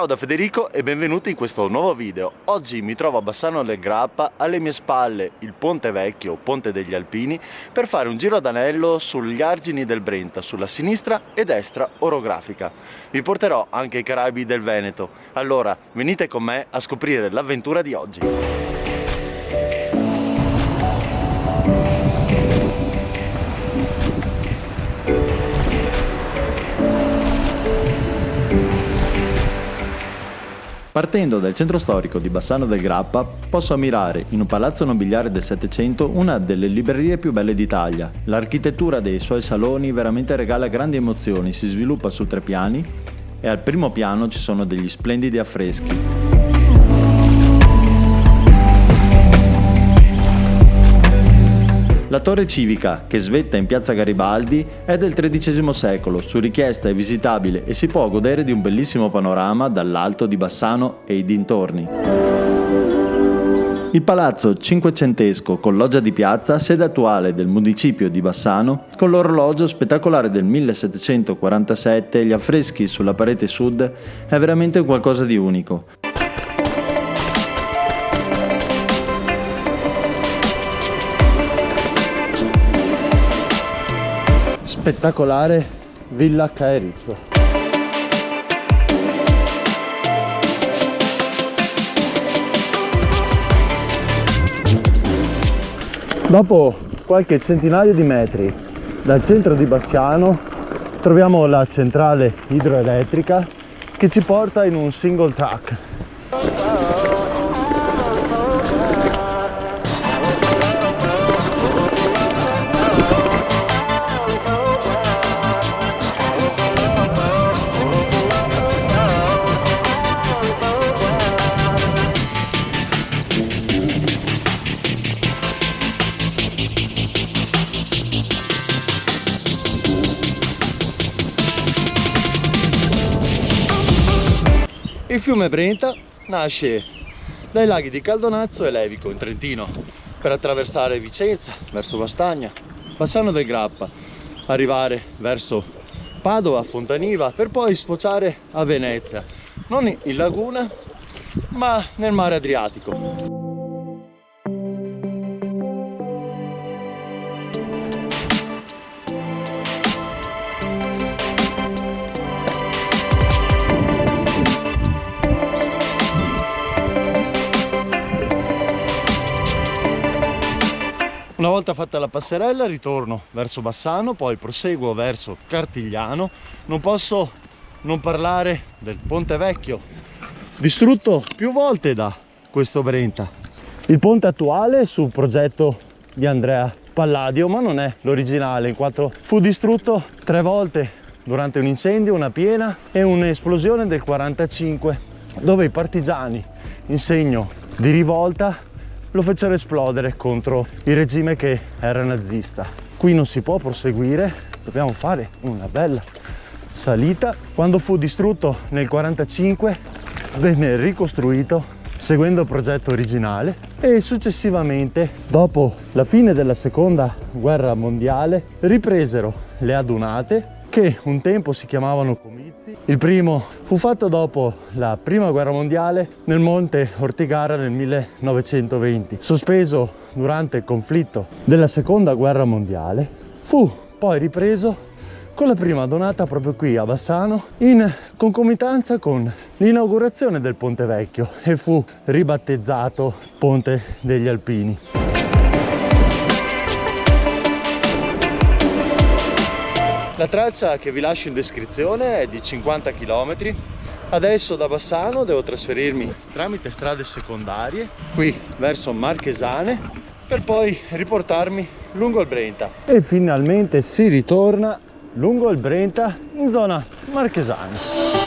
da Federico e benvenuti in questo nuovo video. Oggi mi trovo a Bassano del Grappa, alle mie spalle il Ponte Vecchio, Ponte degli Alpini, per fare un giro ad anello sugli argini del Brenta, sulla sinistra e destra orografica. Vi porterò anche ai Caraibi del Veneto. Allora, venite con me a scoprire l'avventura di oggi. Partendo dal centro storico di Bassano del Grappa, posso ammirare in un palazzo nobiliare del Settecento una delle librerie più belle d'Italia. L'architettura dei suoi saloni veramente regala grandi emozioni, si sviluppa su 3 piani e al primo piano ci sono degli splendidi affreschi. La torre civica, che svetta in piazza Garibaldi, è del XIII secolo, su richiesta è visitabile e si può godere di un bellissimo panorama dall'alto di Bassano e i dintorni. Il palazzo cinquecentesco con loggia di piazza, sede attuale del municipio di Bassano, con l'orologio spettacolare del 1747 e gli affreschi sulla parete sud, è veramente qualcosa di unico. Spettacolare Villa Caerizzo. Dopo qualche centinaio di metri dal centro di Bassano troviamo la centrale idroelettrica che ci porta in un single track. Il fiume Brenta nasce dai laghi di Caldonazzo e Levico in Trentino per attraversare Vicenza verso Vastagna, Bassano del Grappa, arrivare verso Padova, Fontaniva, per poi sfociare a Venezia, non in laguna ma nel mare Adriatico. Una volta fatta la passerella ritorno verso Bassano, poi proseguo verso Cartigliano. Non posso non parlare del Ponte Vecchio, distrutto più volte da questo Brenta. Il ponte attuale è su progetto di Andrea Palladio, ma non è l'originale, in quanto fu distrutto 3 volte durante un incendio, una piena e un'esplosione del 45, dove i partigiani, in segno di rivolta, lo fecero esplodere contro il regime che era nazista. Qui non si può proseguire, dobbiamo fare una bella salita. Quando fu distrutto nel 45 venne ricostruito seguendo il progetto originale e successivamente, dopo la fine della seconda guerra mondiale, ripresero le adunate che un tempo si chiamavano comizi. Il primo fu fatto dopo la prima guerra mondiale nel monte Ortigara nel 1920. Sospeso durante il conflitto della seconda guerra mondiale, fu poi ripreso con la prima adunata proprio qui a Bassano in concomitanza con l'inaugurazione del Ponte Vecchio e fu ribattezzato Ponte degli Alpini. La traccia che vi lascio in descrizione è di 50 km. Adesso da Bassano devo trasferirmi tramite strade secondarie qui verso Marchesane per poi riportarmi lungo il Brenta. E finalmente si ritorna lungo il Brenta in zona Marchesane.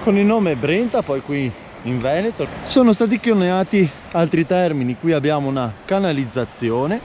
Con il nome Brenta, poi qui in Veneto sono stati coniati altri termini. Qui abbiamo una canalizzazione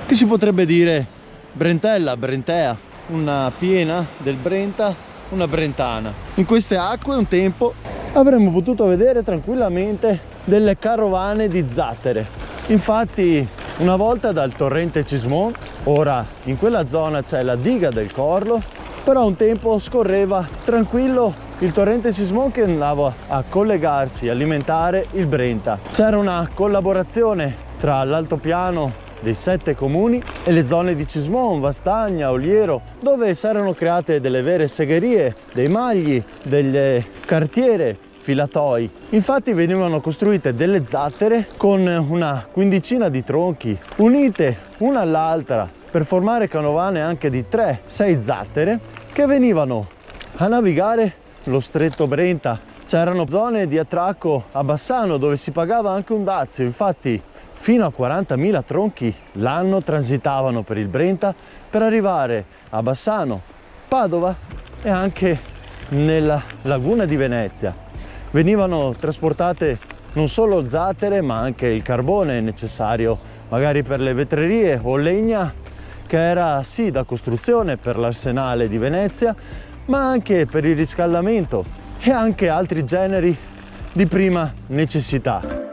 che si potrebbe dire Brentella, Brentea, una piena del Brenta, una brentana. In queste acque un tempo avremmo potuto vedere tranquillamente delle carovane di zattere. Infatti una volta dal torrente Cismon, ora in quella zona c'è la diga del Corlo, però un tempo scorreva tranquillo il torrente Cismon che andava a collegarsi, alimentare il Brenta. C'era una collaborazione tra l'altopiano dei 7 comuni e le zone di Cismon, Vastagna, Oliero, dove si erano create delle vere segherie, dei magli, delle cartiere, filatoi. Infatti venivano costruite delle zattere con una quindicina di tronchi unite una all'altra per formare canovane anche di 3-6 zattere che venivano a navigare lo stretto Brenta. C'erano zone di attracco a Bassano dove si pagava anche un dazio, infatti fino a 40.000 tronchi l'anno transitavano per il Brenta per arrivare a Bassano, Padova e anche nella laguna di Venezia. Venivano trasportate non solo zattere ma anche il carbone necessario magari per le vetrerie o legna che era sì da costruzione per l'arsenale di Venezia ma anche per il riscaldamento e anche altri generi di prima necessità.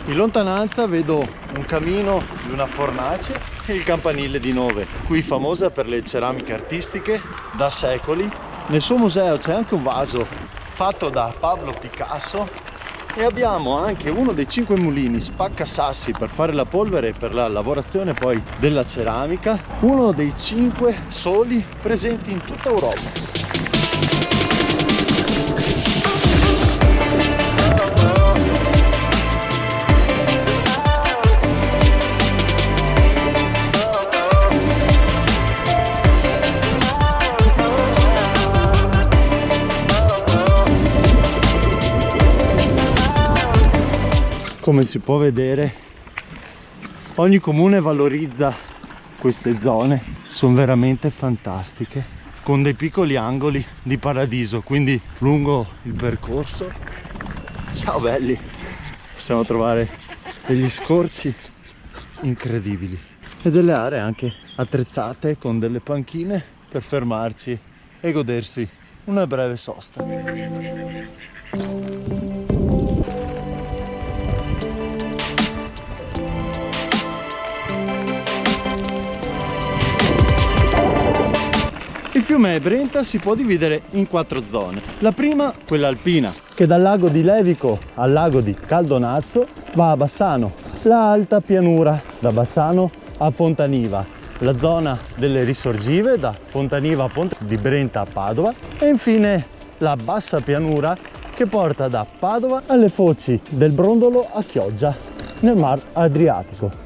In lontananza vedo un camino di una fornace e il campanile di Nove, qui famosa per le ceramiche artistiche da secoli. Nel suo museo c'è anche un vaso fatto da Pablo Picasso e abbiamo anche uno dei 5 mulini spaccasassi per fare la polvere per la lavorazione poi della ceramica, uno dei 5 soli presenti in tutta Europa. Come si può vedere, ogni comune valorizza queste zone, sono veramente fantastiche, con dei piccoli angoli di paradiso, quindi lungo il percorso, ciao belli, possiamo trovare degli scorci incredibili e delle aree anche attrezzate con delle panchine per fermarci e godersi una breve sosta. Il fiume Brenta si può dividere in 4 zone. La prima, quella alpina, che dal lago di Levico al lago di Caldonazzo va a Bassano. La alta pianura, da Bassano a Fontaniva. La zona delle risorgive, da Fontaniva a Ponte di Brenta a Padova. E infine la bassa pianura, che porta da Padova alle foci del Brondolo a Chioggia, nel Mar Adriatico.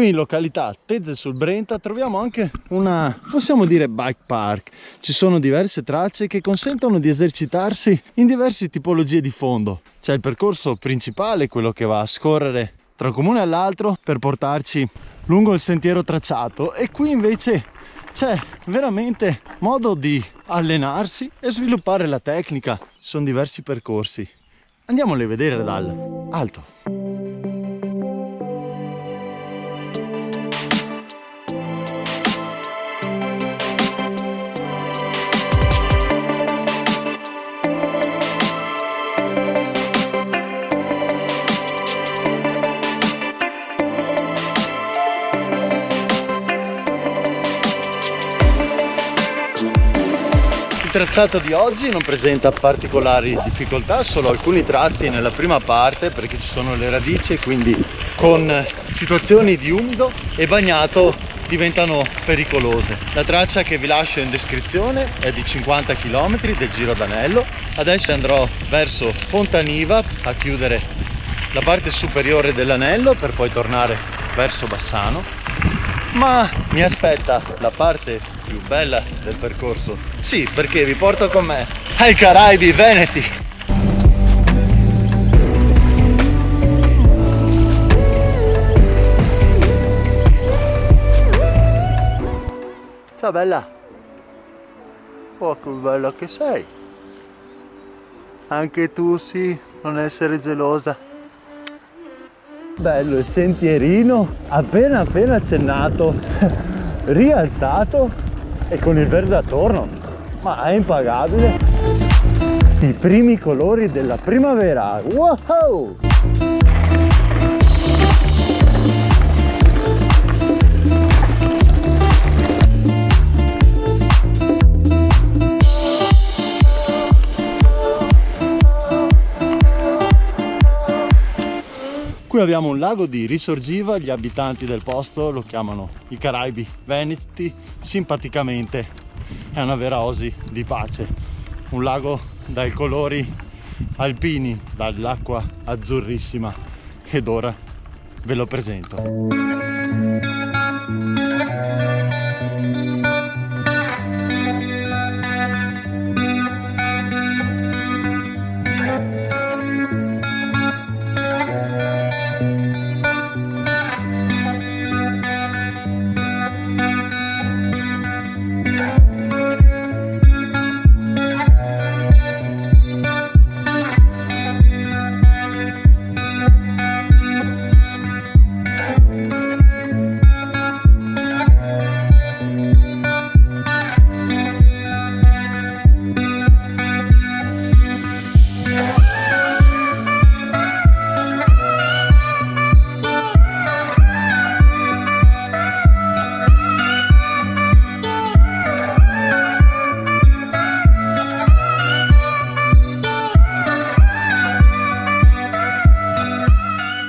Qui in località Tezze sul Brenta troviamo anche una, possiamo dire, bike park. Ci sono diverse tracce che consentono di esercitarsi in diverse tipologie di fondo. C'è il percorso principale, quello che va a scorrere tra un comune all'altro per portarci lungo il sentiero tracciato, e qui invece c'è veramente modo di allenarsi e sviluppare la tecnica. Ci sono diversi percorsi. Andiamoli a vedere dal alto. Il tracciato di oggi non presenta particolari difficoltà, solo alcuni tratti nella prima parte perché ci sono le radici e quindi con situazioni di umido e bagnato diventano pericolose. La traccia che vi lascio in descrizione è di 50 km del Giro d'Anello. Adesso andrò verso Fontaniva a chiudere la parte superiore dell'anello per poi tornare verso Bassano, ma mi aspetta la parte più bella del percorso. Sì, perché vi porto con me ai Caraibi Veneti. Ciao bella. Oh, che bella che sei. Anche tu sì, non essere gelosa. Bello il sentierino, appena accennato, rialzato e con il verde attorno, ma è impagabile. I primi colori della primavera, wow! Qui abbiamo un lago di risorgiva, gli abitanti del posto lo chiamano i Caraibi Veneti, simpaticamente è una vera oasi di pace. Un lago dai colori alpini, dall'acqua azzurrissima, ed ora ve lo presento.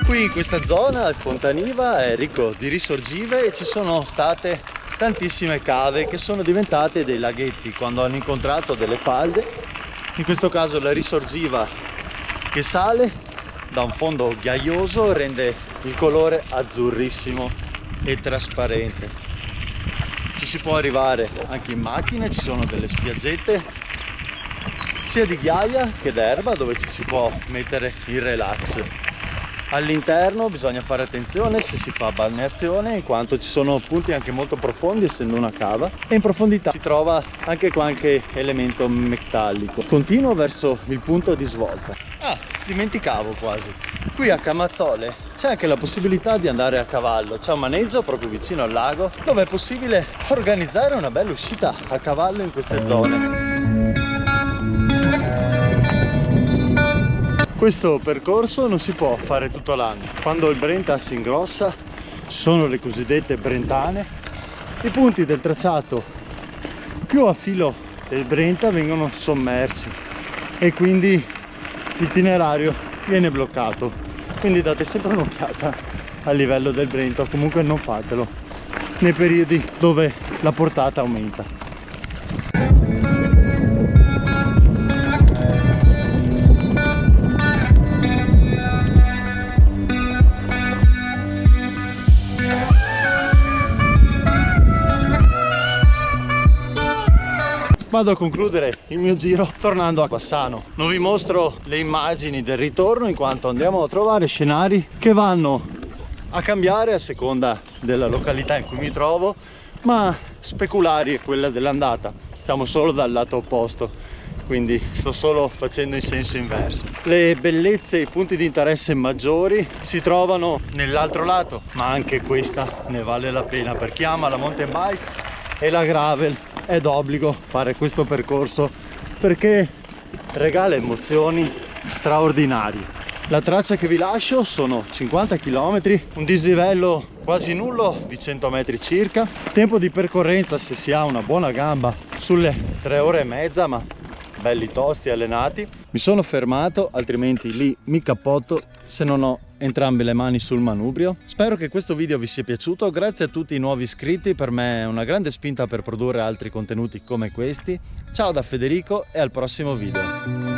Qui in questa zona, il Fontaniva, è ricco di risorgive e ci sono state tantissime cave che sono diventate dei laghetti quando hanno incontrato delle falde. In questo caso la risorgiva che sale da un fondo ghiaioso rende il colore azzurrissimo e trasparente. Ci si può arrivare anche in macchina, ci sono delle spiaggette sia di ghiaia che d'erba dove ci si può mettere il relax. All'interno bisogna fare attenzione se si fa balneazione, in quanto ci sono punti anche molto profondi essendo una cava, e in profondità si trova anche qualche elemento metallico. Continuo verso il punto di svolta. Dimenticavo quasi. Qui a Camazzole c'è anche la possibilità di andare a cavallo, c'è un maneggio proprio vicino al lago dove è possibile organizzare una bella uscita a cavallo in queste zone. Questo percorso non si può fare tutto l'anno. Quando il Brenta si ingrossa sono le cosiddette brentane. I punti del tracciato più a filo del Brenta vengono sommersi e quindi l'itinerario viene bloccato. Quindi date sempre un'occhiata al livello del Brenta, o comunque non fatelo nei periodi dove la portata aumenta. Vado a concludere il mio giro tornando a Bassano. Non vi mostro le immagini del ritorno in quanto andiamo a trovare scenari che vanno a cambiare a seconda della località in cui mi trovo, ma speculari è quella dell'andata. Siamo solo dal lato opposto, quindi sto solo facendo in senso inverso. Le bellezze e i punti di interesse maggiori si trovano nell'altro lato, ma anche questa ne vale la pena per chi ama la mountain bike e la gravel. È d'obbligo fare questo percorso perché regala emozioni straordinarie. La traccia che vi lascio sono 50 km, un dislivello quasi nullo di 100 metri circa. Tempo di percorrenza, se si ha una buona gamba, sulle 3 ore e mezza, ma belli tosti, allenati. Mi sono fermato, altrimenti lì mi cappotto se non ho entrambe le mani sul manubrio. Spero che questo video vi sia piaciuto, grazie a tutti i nuovi iscritti, per me è una grande spinta per produrre altri contenuti come questi. Ciao da Federico e al prossimo video.